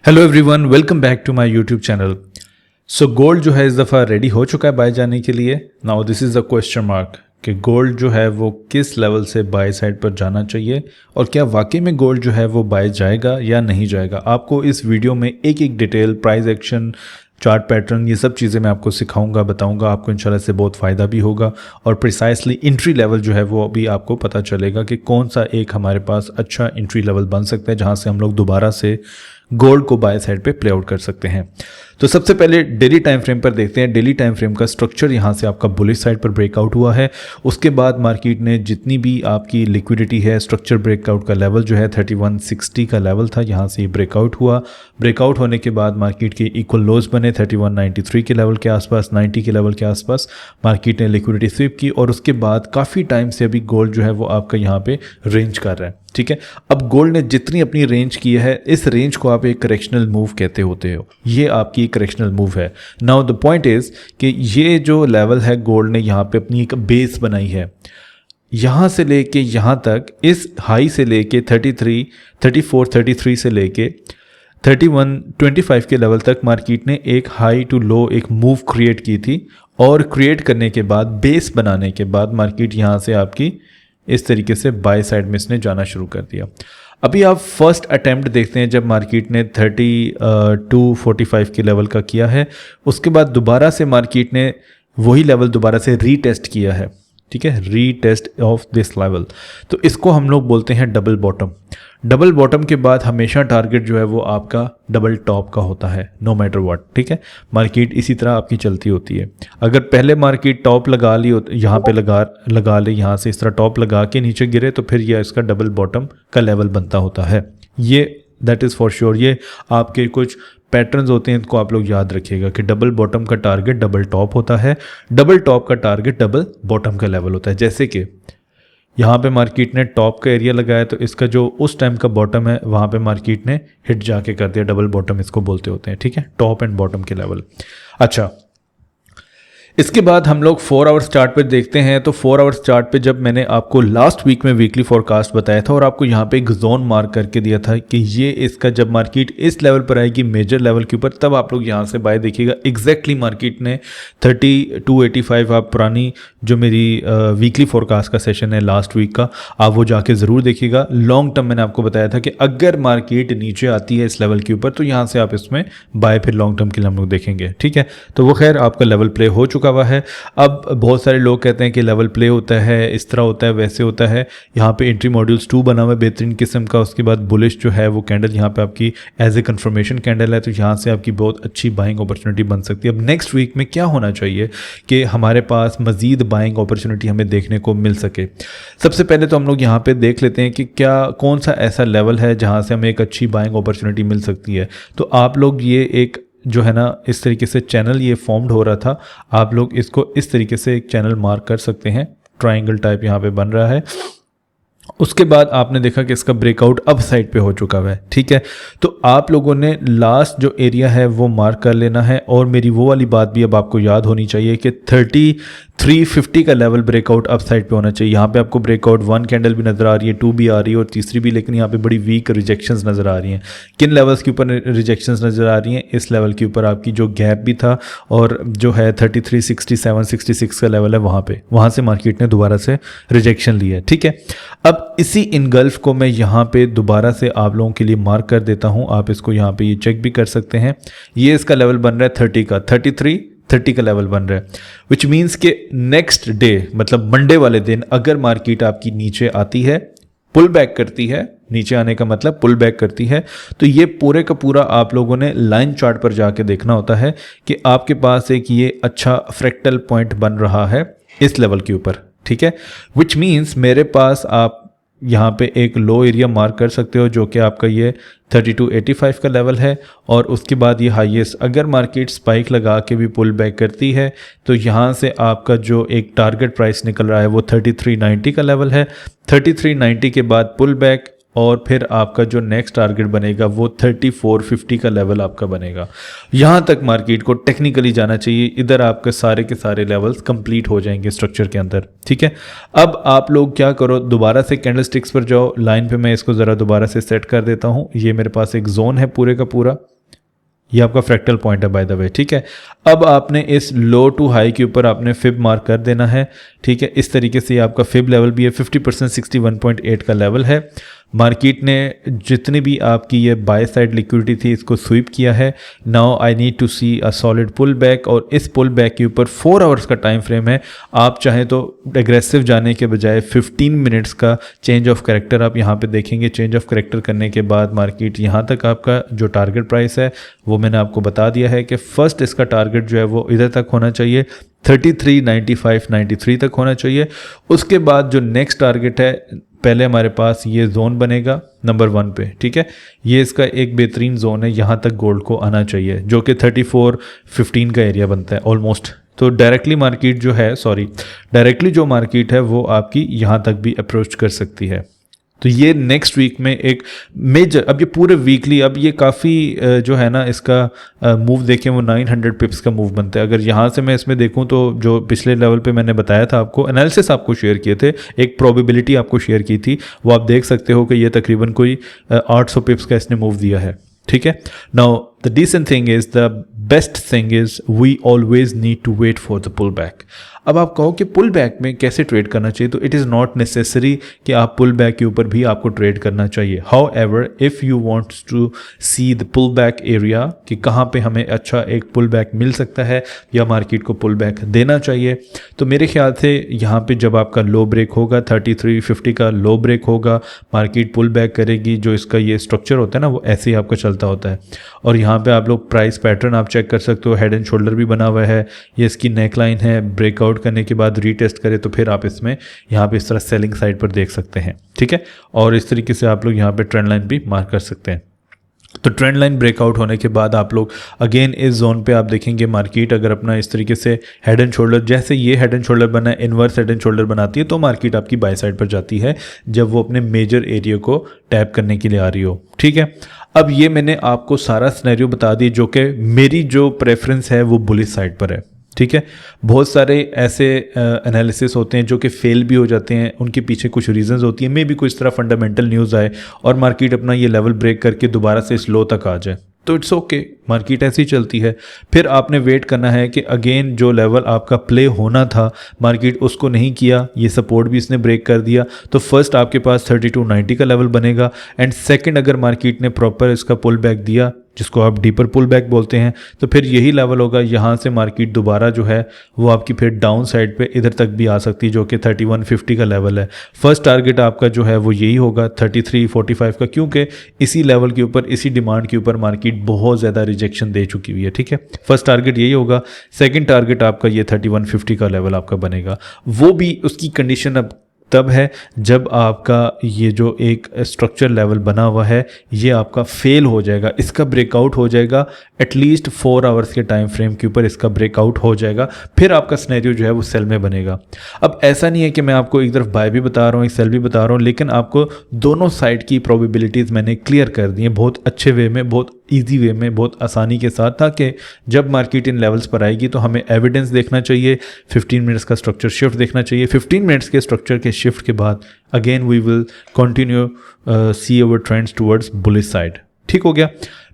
Hello everyone, welcome back to my YouTube channel. So gold जो है इस दफ़ा रेडी हो चुका है बाय जाने के लिए। Now this is the question mark कि गोल्ड जो है वो किस लेवल से बाय साइड पर जाना चाहिए और क्या वाकई में गोल्ड जो है वो बाय जाएगा या नहीं जाएगा। आपको इस वीडियो में एक एक detail, price action, chart pattern, ये सब चीज़ें मैं आपको सिखाऊंगा, बताऊंगा। आपको इंशाल्लाह से बहुत फ़ायदा भी होगा और प्रिसाइसली एंट्री लेवल जो है वो अभी आपको पता चलेगा कि कौन सा एक हमारे पास अच्छा एंट्री लेवल बन सकता है जहां से हम लोग दोबारा से गोल्ड को बाय साइड पे प्ले आउट कर सकते हैं। तो सबसे पहले डेली टाइम फ्रेम पर देखते हैं। डेली टाइम फ्रेम का स्ट्रक्चर यहाँ से आपका बुलिश साइड पर ब्रेकआउट हुआ है। उसके बाद मार्केट ने जितनी भी आपकी लिक्विडिटी है, स्ट्रक्चर ब्रेकआउट का लेवल जो है 3160 का लेवल था, यहाँ से ब्रेकआउट हुआ। ब्रेकआउट होने के बाद मार्केट के इक्वल लोज बने 3193 के लेवल के आसपास, 90 के लेवल के आसपास मार्केट ने लिक्विडिटी स्वीप की और उसके बाद काफ़ी टाइम से अभी गोल्ड जो है वो आपका यहाँ पे रेंज कर रहा है। ठीक है, अब गोल्ड ने जितनी अपनी रेंज की है, इस रेंज को आप एक करेक्शनल मूव कहते होते हो। ये आपकी करेक्शनल मूव है। नाउ द पॉइंट इज कि ये जो लेवल है, गोल्ड ने यहाँ पे अपनी एक बेस बनाई है। यहाँ से लेके यहाँ तक, इस हाई से लेके 33, 34, 33 से लेके 31, 25 के लेवल तक मार्केट ने एक हाई टू लो एक मूव क्रिएट की थी और क्रिएट करने के बाद, बेस बनाने के बाद मार्केट यहाँ से आपकी इस तरीके से बाय साइड में इसने जाना शुरू कर दिया। अभी आप फर्स्ट अटेम्प्ट देखते हैं जब मार्केट ने 3245 के लेवल का किया है। उसके बाद दोबारा से मार्केट ने वही लेवल दोबारा से रीटेस्ट किया है। ठीक है, रीटेस्ट ऑफ दिस लेवल। तो इसको हम लोग बोलते हैं डबल बॉटम। डबल बॉटम के बाद हमेशा टारगेट जो है वो आपका डबल टॉप का होता है, नो मैटर व्हाट। ठीक है, मार्केट इसी तरह आपकी चलती होती है। अगर पहले मार्केट टॉप लगा ली, यहाँ पे लगा ले, यहाँ से इस तरह टॉप लगा के नीचे गिरे तो फिर यह इसका डबल बॉटम का लेवल बनता होता है। ये दैट इज़ फॉर श्योर। ये आपके कुछ पैटर्न्स होते हैं, इनको आप लोग याद रखिएगा कि डबल बॉटम का टारगेट डबल टॉप होता है, डबल टॉप का टारगेट डबल बॉटम का लेवल होता है। जैसे कि यहाँ पे मार्केट ने टॉप का एरिया लगाया तो इसका जो उस टाइम का बॉटम है वहाँ पे मार्केट ने हिट जाके कर दिया, डबल बॉटम इसको बोलते होते हैं। ठीक है, टॉप एंड बॉटम के लेवल। अच्छा, इसके बाद हम लोग 4 आवर्स चार्ट पे देखते हैं। तो 4 आवर्स चार्ट पे जब मैंने आपको लास्ट वीक में वीकली फोरकास्ट बताया था और आपको यहाँ पे एक जोन मार्क करके दिया था कि ये इसका जब मार्केट इस लेवल पर आएगी मेजर लेवल के ऊपर, तब आप लोग यहाँ से बाय देखिएगा। एग्जैक्टली मार्केट ने 3285, आप पुरानी जो मेरी वीकली फोरकास्ट का सेशन है लास्ट वीक का, आप वो जाके ज़रूर देखिएगा। लॉन्ग टर्म मैंने आपको बताया था कि अगर मार्केट नीचे आती है इस लेवल के ऊपर तो यहाँ से आप इसमें बाय फिर लॉन्ग टर्म के लिए हम लोग देखेंगे। ठीक है, तो वो खैर आपका लेवल प्ले हो चुका हुआ है। अब बहुत सारे लोग कहते हैं कि लेवल प्ले होता है, इस तरह होता है, वैसे होता है। यहाँ पे एंट्री मॉड्यूल्स 2 बना हुआ है बेहतरीन किस्म का। उसके बाद बुलिश जो है वो कैंडल यहाँ पे आपकी एज ए कंफर्मेशन कैंडल है, तो यहाँ से आपकी बहुत अच्छी बाइंग अपॉर्चुनिटी बन सकती है। अब नेक्स्ट वीक में क्या होना चाहिए कि हमारे पास मजीद बाइंग अपॉर्चुनिटी हमें देखने को मिल सके। सबसे पहले तो हम लोग यहाँ पे देख लेते हैं कि क्या कौन सा ऐसा लेवल है जहाँ से हमें एक अच्छी बाइंग अपॉर्चुनिटी मिल सकती है। तो आप लोग ये एक जो है ना, इस तरीके से चैनल ये फॉर्म्ड हो रहा था, आप लोग इसको इस तरीके से एक चैनल मार्क कर सकते हैं। ट्रायंगल टाइप यहाँ पे बन रहा है। उसके बाद आपने देखा कि इसका ब्रेकआउट अब साइड पे हो चुका है। ठीक है, तो आप लोगों ने लास्ट जो एरिया है वो मार्क कर लेना है और मेरी वो वाली बात भी अब आपको याद होनी चाहिए कि 3350 का लेवल ब्रेकआउट अप साइड पे होना चाहिए। यहाँ पे आपको ब्रेकआउट 1 कैंडल भी नज़र आ रही है, 2 भी आ रही है और तीसरी भी, लेकिन यहाँ पे बड़ी वीक रिजेक्शंस नज़र आ रही हैं। किन लेवल्स के ऊपर रिजेक्शंस नज़र आ रही हैं? इस लेवल के ऊपर आपकी जो गैप भी था और जो है 3367, 66 का लेवल है, वहाँ से मार्केट ने दोबारा से रिजेक्शन ली है। ठीक है, अब इसी इनगल्फ को मैं यहाँ पे दोबारा से आप लोगों के लिए मार्क कर देता हूँ। आप इसको यहाँ पे ये चेक भी कर सकते हैं। ये इसका लेवल बन रहा है 30 का, 3330 का लेवल बन रहा है, विच मीन्स के नेक्स्ट डे मतलब मंडे वाले दिन अगर मार्केट आपकी नीचे आती है, पुल बैक करती है, नीचे आने का मतलब पुल बैक करती है, तो ये पूरे का पूरा आप लोगों ने लाइन चार्ट पर जाके देखना होता है कि आपके पास एक ये अच्छा फ्रैक्टल पॉइंट बन रहा है इस लेवल के ऊपर। ठीक है, विच मीन्स मेरे पास आप यहाँ पे एक लो एरिया मार्क कर सकते हो जो कि आपका ये 3285 का लेवल है और उसके बाद ये हाईएस्ट, अगर मार्केट स्पाइक लगा के भी पुल बैक करती है तो यहाँ से आपका जो एक टारगेट प्राइस निकल रहा है वो 3390 का लेवल है। 3390 के बाद पुल बैक और फिर आपका जो नेक्स्ट टारगेट बनेगा वो 3450 का लेवल आपका बनेगा। यहाँ तक मार्केट को टेक्निकली जाना चाहिए, इधर आपके सारे के सारे लेवल्स कंप्लीट हो जाएंगे स्ट्रक्चर के अंदर, ठीक है। अब आप लोग क्या करो, दोबारा से कैंडल स्टिक्स पर जाओ, लाइन पे मैं इसको ज़रा दोबारा से सेट कर देता हूँ। ये मेरे पास एक जोन है पूरे का पूरा, ये आपका फ्रैक्टल पॉइंट है बाय द वे, ठीक है। अब आपने इस लो टू हाई के ऊपर आपने फिब मार्क कर देना है, ठीक है। इस तरीके से आपका फिब लेवल भी है 50%, 61.8 का लेवल है। मार्केट ने जितनी भी आपकी ये बाय साइड लिक्विडिटी थी इसको स्वीप किया है। Now I need to see a solid pull back, और इस पुल बैक के ऊपर 4 आवर्स का टाइम फ्रेम है। आप चाहें तो एग्रेसिव जाने के बजाय 15 मिनट्स का चेंज ऑफ कैरेक्टर आप यहाँ पे देखेंगे। चेंज ऑफ कैरेक्टर करने के बाद मार्केट यहाँ तक आपका जो टारगेट प्राइस है वो मैंने आपको बता दिया है कि फर्स्ट इसका टारगेट जो है वो इधर तक होना चाहिए, 33.95 93 तक होना चाहिए। उसके बाद जो नेक्स्ट टारगेट है, पहले हमारे पास ये जोन बनेगा नंबर 1 पे, ठीक है। ये इसका एक बेहतरीन जोन है, यहाँ तक गोल्ड को आना चाहिए, जो कि 34.15 का एरिया बनता है ऑलमोस्ट। तो डायरेक्टली मार्केट जो है, डायरेक्टली जो मार्केट है वो आपकी यहाँ तक भी अप्रोच कर सकती है। तो ये नेक्स्ट वीक में एक मेजर, अब ये पूरे वीकली, अब ये काफ़ी जो है ना इसका मूव देखें वो 900 पिप्स का मूव बनता है। अगर यहाँ से मैं इसमें देखूँ तो जो पिछले लेवल पे मैंने बताया था आपको, एनालिसिस आपको शेयर किए थे, एक प्रोबेबिलिटी आपको शेयर की थी, वो आप देख सकते हो कि ये तकरीबन कोई 800 पिप्स का इसने मूव दिया है, ठीक है। Now the decent thing is, the best thing is we always need to wait for the pull back. अब आप कहो कि पुल बैक में कैसे ट्रेड करना चाहिए, तो इट इज़ नॉट नेसेसरी कि आप पुल बैक के ऊपर भी आपको ट्रेड करना चाहिए। However if you want to see the pull back area कि कहाँ पे हमें अच्छा एक पुल बैक मिल सकता है या मार्केट को पुल बैक देना चाहिए, तो मेरे ख्याल से यहाँ पे जब आपका लो ब्रेक होगा 3350 का लो ब्रेक होगा, मार्केट पुल बैक करेगी। जो इसका ये स्ट्रक्चर होता है ना वो ऐसे ही आपका चलता होता है। और यहाँ पे आप लोग प्राइस पैटर्न आप चेक कर सकते हो, हेड एंड शोल्डर भी बना हुआ है, ये इसकी नेक लाइन है। ब्रेकआउट करने के बाद रीटेस्ट करें तो फिर आप इसमें यहाँ पे इस तरह सेलिंग साइड पर देख सकते हैं, ठीक है। और इस तरीके से आप लोग यहाँ पे ट्रेंड लाइन भी मार्क कर सकते हैं। तो ट्रेंड लाइन ब्रेकआउट होने के बाद आप लोग अगेन इस जोन पे आप देखेंगे मार्केट अगर अपना इस तरीके से हेड एंड शोल्डर, जैसे ये हेड एंड शोल्डर बना है, इन्वर्स हेड एंड शोल्डर बनाती है, तो मार्केट आपकी बाय साइड पर जाती है जब वो अपने मेजर एरिया को टैप करने के लिए आ रही हो, ठीक है। अब ये मैंने आपको सारा सिनेरियो बता दिया, जो कि मेरी जो प्रेफरेंस है वो बुलिश साइड पर है, ठीक है। बहुत सारे ऐसे एनालिसिस होते हैं जो कि फेल भी हो जाते हैं, उनके पीछे कुछ रीजंस होती हैं, मे बी कोई इस तरह फंडामेंटल न्यूज़ आए और मार्केट अपना ये लेवल ब्रेक करके दोबारा से इस लो तक आ जाए, तो इट्स ओके, मार्केट ऐसी चलती है। फिर आपने वेट करना है कि अगेन जो लेवल आपका प्ले होना था मार्केट उसको नहीं किया, ये सपोर्ट भी इसने ब्रेक कर दिया, तो फर्स्ट आपके पास 3290 का लेवल बनेगा, एंड सेकंड अगर मार्केट ने प्रॉपर इसका पुल बैक दिया, जिसको आप डीपर पुल बैक बोलते हैं, तो फिर यही लेवल होगा। यहाँ से मार्केट दोबारा जो है वो आपकी फिर डाउन साइड पे इधर तक भी आ सकती है, जो कि 3150 का लेवल है। फर्स्ट टारगेट आपका जो है वो यही होगा 3345 का, क्योंकि इसी लेवल के ऊपर, इसी डिमांड के ऊपर मार्केट बहुत ज़्यादा रिजेक्शन दे चुकी हुई है, ठीक है। फर्स्ट टारगेट यही होगा। सेकंड टारगेट आपका ये 3150 का लेवल आपका बनेगा, वो भी उसकी कंडीशन अब तब है जब आपका ये जो एक स्ट्रक्चर लेवल बना हुआ है ये आपका फेल हो जाएगा, इसका ब्रेकआउट हो जाएगा, एटलीस्ट 4 आवर्स के टाइम फ्रेम के ऊपर इसका ब्रेकआउट हो जाएगा, फिर आपका सिनेरियो जो है वो सेल में बनेगा। अब ऐसा नहीं है कि मैं आपको एक तरफ बाय भी बता रहा हूँ, एक सेल भी बता रहा हूँ, लेकिन आपको दोनों साइड की प्रोबेबिलिटीज़ मैंने क्लियर कर दी हैं बहुत अच्छे वे में, बहुत ईजी वे में, बहुत आसानी के साथ, ताकि जब मार्केट इन लेवल्स पर आएगी तो हमें एविडेंस देखना चाहिए, 15 मिनट्स का स्ट्रक्चर शिफ्ट देखना चाहिए। 15 मिनट्स के स्ट्रक्चर के शिफ्ट के बाद again we will continue see our trends towards bullish side, ठीक हो गया।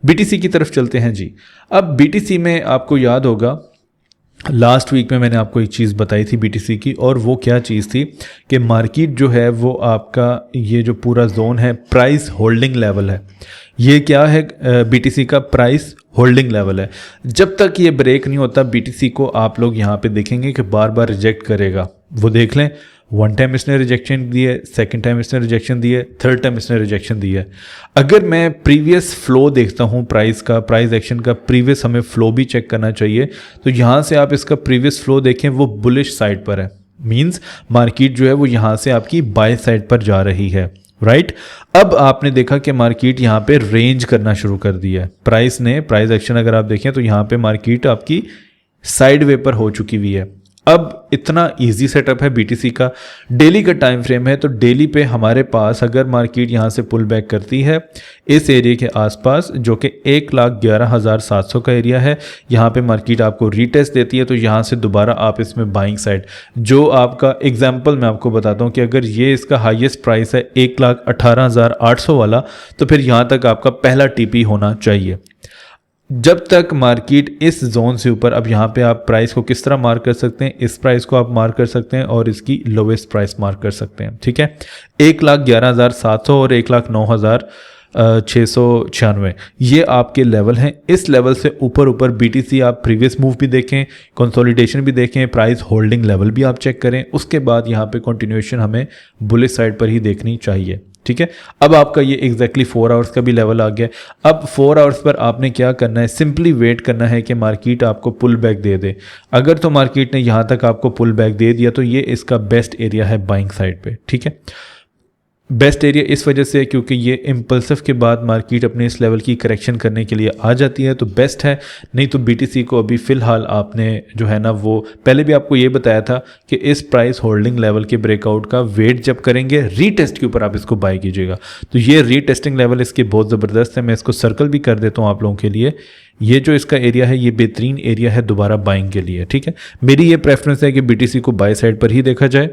बीटीसी की तरफ चलते हैं जी। अब बीटीसी में आपको याद होगा लास्ट वीक में मैंने आपको एक चीज़ बताई थी बीटीसी की, और वो क्या चीज़ थी कि मार्केट जो है वो आपका ये जो पूरा जोन है प्राइस होल्डिंग लेवल है। ये क्या है? बीटीसी का प्राइस होल्डिंग लेवल है। जब तक ये ब्रेक नहीं होता बीटीसी को आप लोग यहाँ पे देखेंगे कि बार बार रिजेक्ट करेगा। वो देख लें, 1 टाइम इसने रिजेक्शन दी है, 2nd टाइम इसने रिजेक्शन दी है, 3rd टाइम इसने रिजेक्शन दी है। अगर मैं प्रीवियस फ्लो देखता हूँ प्राइस का, प्राइस एक्शन का प्रीवियस हमें फ्लो भी चेक करना चाहिए, तो यहाँ से आप इसका प्रीवियस फ्लो देखें, वो बुलिश साइड पर है, मींस मार्केट जो है वो यहाँ से आपकी बाय साइड पर जा रही है, राइट। अब आपने देखा कि मार्केट यहाँ पे रेंज करना शुरू कर दिया है। प्राइस ने, प्राइस एक्शन अगर आप देखें तो यहाँ पे मार्केट आपकी साइड वे पर हो चुकी हुई है। अब इतना इजी सेटअप है बीटीसी का। डेली का टाइम फ्रेम है, तो डेली पे हमारे पास अगर मार्केट यहाँ से पुल बैक करती है इस एरिया के आसपास जो कि 1,11,700 का एरिया है, यहाँ पे मार्केट आपको रीटेस्ट देती है, तो यहाँ से दोबारा आप इसमें बाइंग साइड, जो आपका एग्जांपल मैं आपको बताता हूँ कि अगर ये इसका हाईएस्ट प्राइस है 1,18,800 वाला, तो फिर यहाँ तक आपका पहला टीपी होना चाहिए। जब तक मार्केट इस जोन से ऊपर, अब यहाँ पे आप प्राइस को किस तरह मार्क कर सकते हैं, इस प्राइस को आप मार्क कर सकते हैं और इसकी लोवेस्ट प्राइस मार्क कर सकते हैं, ठीक है। 1,11,700 और 1,09,696 ये आपके लेवल हैं। इस लेवल से ऊपर बीटीसी आप प्रीवियस मूव भी देखें, कंसोलिडेशन भी देखें, प्राइस होल्डिंग लेवल भी आप चेक करें, उसके बाद यहाँ पे कंटिन्यूएशन हमें बुलिश साइड पर ही देखनी चाहिए, ठीक है। अब आपका ये एग्जैक्टली 4 आवर्स का भी लेवल आ गया। अब 4 आवर्स पर आपने क्या करना है, सिंपली वेट करना है कि मार्केट आपको पुल बैक दे दे। अगर तो मार्केट ने यहाँ तक आपको पुल बैक दे दिया तो ये इसका बेस्ट एरिया है बाइंग साइड पे, ठीक है। बेस्ट एरिया इस वजह से क्योंकि ये इम्पल्सिव के बाद मार्केट अपने इस लेवल की करेक्शन करने के लिए आ जाती है, तो बेस्ट है। नहीं तो बीटीसी को अभी फ़िलहाल आपने जो है ना, वो पहले भी आपको ये बताया था कि इस प्राइस होल्डिंग लेवल के ब्रेकआउट का वेट जब करेंगे रीटेस्ट के ऊपर आप इसको बाय कीजिएगा। तो ये रीटेस्टिंग लेवल इसके बहुत ज़बरदस्त है। मैं इसको सर्कल भी कर देता हूँ आप लोगों के लिए। ये जो इसका एरिया है ये बेहतरीन एरिया है दोबारा बाइंग के लिए, ठीक है। मेरी ये प्रेफरेंस है कि बीटीसी को बाय साइड पर ही देखा जाए।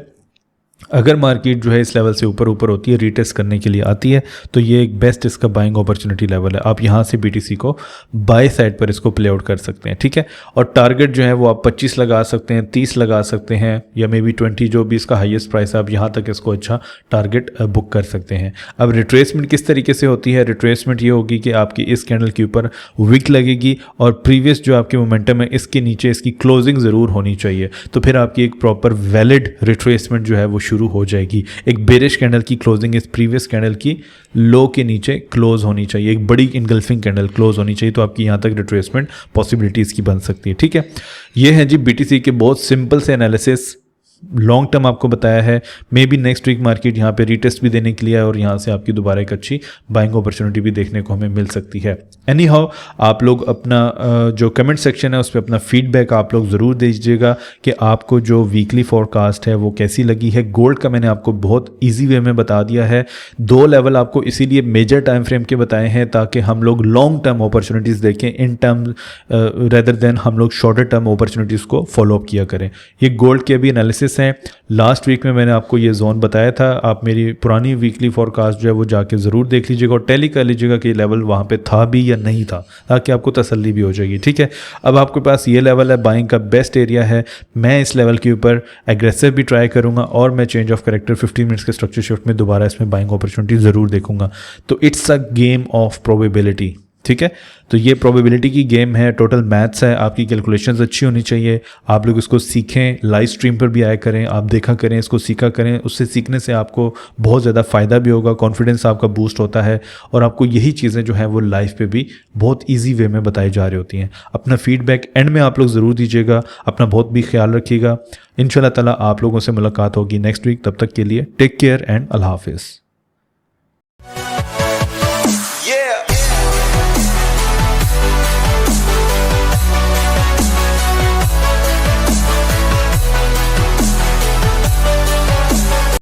अगर मार्केट जो है इस लेवल से ऊपर होती है, रीटेस्ट करने के लिए आती है, तो ये एक बेस्ट इसका बाइंग अपॉर्चुनिटी लेवल है। आप यहाँ से बीटीसी को बाय साइड पर इसको प्ले आउट कर सकते हैं, ठीक है। और टारगेट जो है वो आप 25 लगा सकते हैं, 30 लगा सकते हैं, या मे बी 20, जो भी इसका हाईएस्ट प्राइस है, आप यहाँ तक इसको अच्छा टारगेट बुक कर सकते हैं। अब रिट्रेसमेंट किस तरीके से होती है, रिट्रेसमेंट ये होगी कि आपकी इस कैंडल के ऊपर विक लगेगी और प्रीवियस जो आपकी मोमेंटम है इसके नीचे इसकी क्लोजिंग ज़रूर होनी चाहिए, तो फिर आपकी एक प्रॉपर वैलिड रिट्रेसमेंट जो है वो शुरू हो जाएगी। एक बेरिश कैंडल की क्लोजिंग इस प्रीवियस कैंडल की लो के नीचे क्लोज होनी चाहिए, एक बड़ी इनगल्फिंग कैंडल क्लोज होनी चाहिए, तो आपकी यहां तक रिट्रेसमेंट पॉसिबिलिटीज की बन सकती है, ठीक है। ये है जी बीटीसी के बहुत सिंपल से एनालिसिस, लॉन्ग टर्म आपको बताया है। Maybe next week market यहाँ पे रीटेस्ट भी देने के लिए और यहाँ से आपकी दोबारा एक अच्छी बाइंग अपॉर्चुनिटी भी देखने को हमें मिल सकती है। एनी हाउ, आप लोग अपना जो कमेंट सेक्शन है उस पर अपना फीडबैक आप लोग ज़रूर दीजिएगा कि आपको जो वीकली फोरकास्ट है वो कैसी लगी है। गोल्ड का मैंने आपको बहुत ईजी वे में बता दिया है। 2 लेवल आपको इसीलिए मेजर टाइम फ्रेम के बताए हैं ताकि हम लोग लॉन्ग टर्म अपॉर्चुनिटीज़ देखें इन टर्म रेदर देन हम लोग शॉर्टर टर्म अपॉर्चुनिटीज़ को फॉलो अप किया करें। ये गोल्ड के अभी एनालिसिस हैं। लास्ट वीक में मैंने आपको ये जोन बताया था, आप मेरी पुरानी वीकली फोरकास्ट जो है वो जाके ज़रूर देख लीजिएगा और टैली कर लीजिएगा कि लेवल वहाँ पे था भी या नहीं था, ताकि आपको तसल्ली भी हो जाएगी, ठीक है। अब आपके पास ये लेवल है, बाइंग का बेस्ट एरिया है। मैं इस लेवल के ऊपर एग्रेसिव भी ट्राई करूँगा और मैं चेंज ऑफ कैरेक्टर 15 मिनट्स के स्ट्रक्चर शिफ्ट में दोबारा इसमें बाइंग अपॉर्चुनिटी ज़रूर देखूंगा। तो it's a game of probability, ठीक है। तो ये प्रोबेबिलिटी की गेम है, टोटल मैथ्स है, आपकी कैलकुलेशंस अच्छी होनी चाहिए। आप लोग इसको सीखें, लाइव स्ट्रीम पर भी आया करें, आप देखा करें, इसको सीखा करें। उससे सीखने से आपको बहुत ज़्यादा फ़ायदा भी होगा, कॉन्फिडेंस आपका बूस्ट होता है और आपको यही चीज़ें जो हैं वो लाइव पे भी बहुत ईजी वे में बताई जा रही होती हैं। अपना फीडबैक एंड में आप लोग ज़रूर दीजिएगा, अपना बहुत भी ख्याल रखिएगा। इंशाल्लाह ताला आप लोगों से मुलाकात होगी नेक्स्ट वीक। तब तक के लिए टेक केयर एंड अल्लाह हाफिज़।